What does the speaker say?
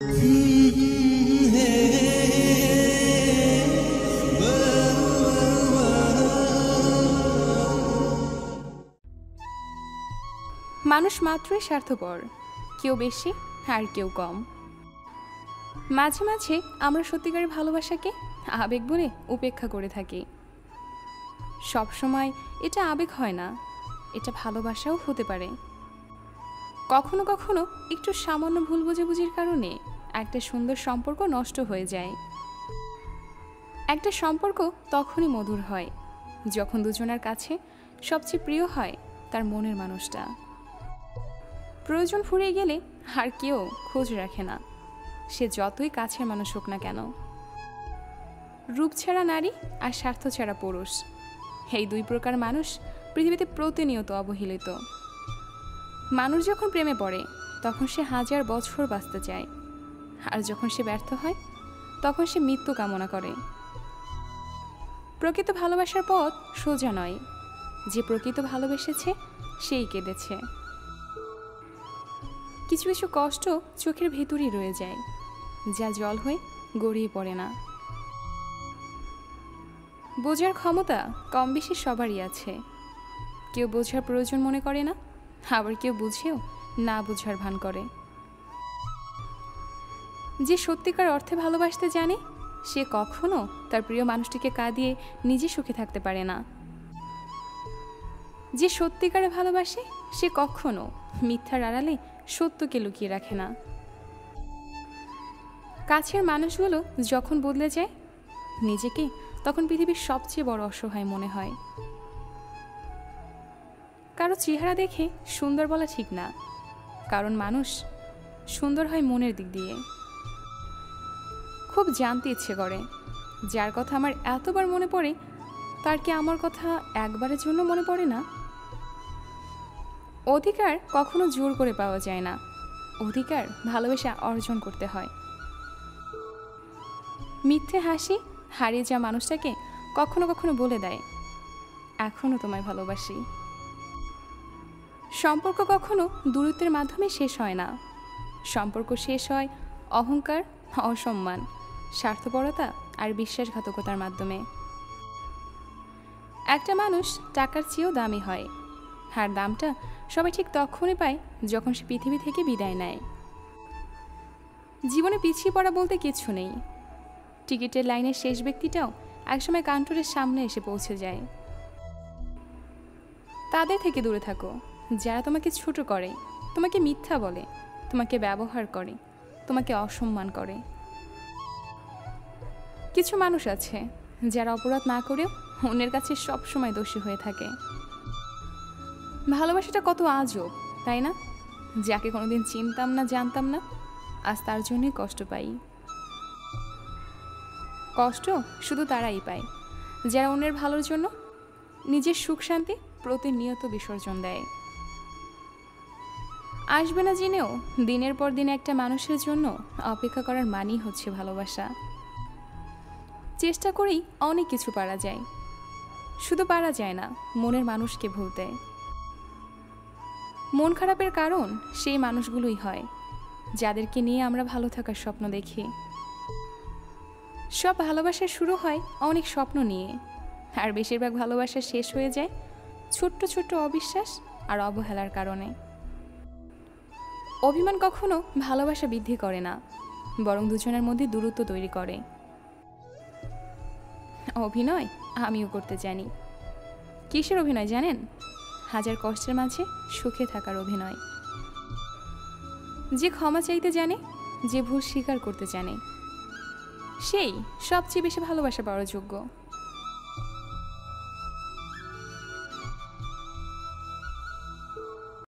মানুষ মাত্রই স্বার্থপর, কেউ বেশি আর কেউ কম। মাঝে মাঝে আমরা সত্যিকারের ভালোবাসাকে আবেগ বলে উপেক্ষা করে থাকি। সবসময় এটা আবেগ হয় না, এটা ভালোবাসাও হতে পারে। কখনো কখনো একটু সামান্য ভুল বোঝাবুঝির কারণে একটা সুন্দর সম্পর্ক নষ্ট হয়ে যায়। একটা সম্পর্ক তখনই মধুর হয় যখন দুজনের কাছে সবচেয়ে প্রিয় হয় তার মনের মানুষটা। প্রয়োজন ফুরিয়ে গেলে আর কেউ খোঁজ রাখে না, সে যতই কাছের মানুষ হোক না কেন। রূপ ছাড়া নারী আর স্বার্থ ছাড়া পুরুষ, এই দুই প্রকার মানুষ পৃথিবীতে প্রতিনিয়ত অবহেলিত। মানুষ যখন প্রেমে পড়ে তখন সে 1000 বছর বাঁচতে চায়, আর যখন সে ব্যর্থ হয় তখন সে মৃত্যু কামনা করে। প্রকৃত ভালোবাসার পথ সোজা নয়, যে প্রকৃত ভালোবেসেছে সেই কেঁদেছে। কিছু কিছু কষ্ট চোখের ভেতরই রয়ে যায়, যা জল হয়ে গড়িয়ে পড়ে না। বোঝার ক্ষমতা কম বেশি সবারই আছে, কেউ বোঝার প্রয়োজন মনে করে না, আবার কেউ বুঝেও না বোঝার ভান করে। যে সত্যিকার অর্থে ভালোবাসতে জানে সে কখনো তার প্রিয় মানুষটিকে কাঁদিয়ে নিজে সুখে থাকতে পারে না। যে সত্যিকারে ভালোবাসে সে কখনো মিথ্যার আড়ালে সত্যকে লুকিয়ে রাখে না। কাছের মানুষগুলো যখন বদলে যায় নিজেকে তখন পৃথিবীর সবচেয়ে বড় অসহায় মনে হয়। কারো চেহারা দেখে সুন্দর বলা ঠিক না, কারণ মানুষ সুন্দর হয় মনের দিক দিয়ে। খুব জানতে ইচ্ছে করে যার কথা আমার এতবার মনে পড়ে তার কি আমার কথা একবারের জন্য মনে পড়ে না। অধিকার কখনো জোর করে পাওয়া যায় না, অধিকার ভালোবাসা অর্জন করতে হয়। মিথ্যে হাসি হারিয়ে যাওয়া মানুষটাকে কখনো কখনো বলে দেয় এখনো তোমায় ভালোবাসি। সম্পর্ক কখনো দূরত্বের মাধ্যমে শেষ হয় না, সম্পর্ক শেষ হয় অহংকার, অসম্মান, স্বার্থপরতা আর বিশ্বাসঘাতকতার মাধ্যমে। একটা মানুষ টাকার চেয়েও দামি হয়, আর দামটা সবাই ঠিক তখনই পায় যখন সে পৃথিবী থেকে বিদায় নেয়। জীবনে পিছিয়ে পড়া বলতে কিছু নেই, টিকিটের লাইনের শেষ ব্যক্তিটাও একসময় কাউন্টারের সামনে এসে পৌঁছে যায়। তাদের থেকে দূরে থাকো যারা তোমাকে ছোট করে, তোমাকে মিথ্যা বলে, তোমাকে ব্যবহার করে, তোমাকে অসম্মান করে। কিছু মানুষ আছে যারা অপরাধ না করেও অন্যের কাছে সবসময় দোষী হয়ে থাকে। ভালোবাসাটা কত আজব, তাই না? যাকে কোনোদিন চিনতাম না, জানতাম না, আজ তার জন্যই কষ্ট পাই। কষ্ট শুধু তারাই পায় যারা অন্যের ভালোর জন্য নিজের সুখ শান্তি প্রতিনিয়ত বিসর্জন দেয়। আসবে না জেনেও দিনের পর দিন একটা মানুষের জন্য অপেক্ষা করার মানেই হচ্ছে ভালোবাসা। চেষ্টা করেই অনেক কিছু পারা যায়, শুধু পারা যায় না মনের মানুষকে ভুলতে। মন খারাপের কারণ সেই মানুষগুলোই হয় যাদেরকে নিয়ে আমরা ভালো থাকার স্বপ্ন দেখি। সব ভালোবাসা শুরু হয় অনেক স্বপ্ন নিয়ে, আর বেশিরভাগ ভালোবাসা শেষ হয়ে যায় ছোট্ট ছোট্ট অবিশ্বাস আর অবহেলার কারণে। অভিমান কখনো ভালোবাসা বৃদ্ধি করে না, বরং দুজনের মধ্যে দূরত্ব তৈরি করে। অভিনয় আমিও করতে জানি। কিসের অভিনয় জানেন? 1000 কষ্টের মাঝে সুখে থাকার অভিনয়। যে ক্ষমা চাইতে জানে, যে ভুল স্বীকার করতে জানে, সেই সবচেয়ে বেশি ভালোবাসা পাওয়ার যোগ্য।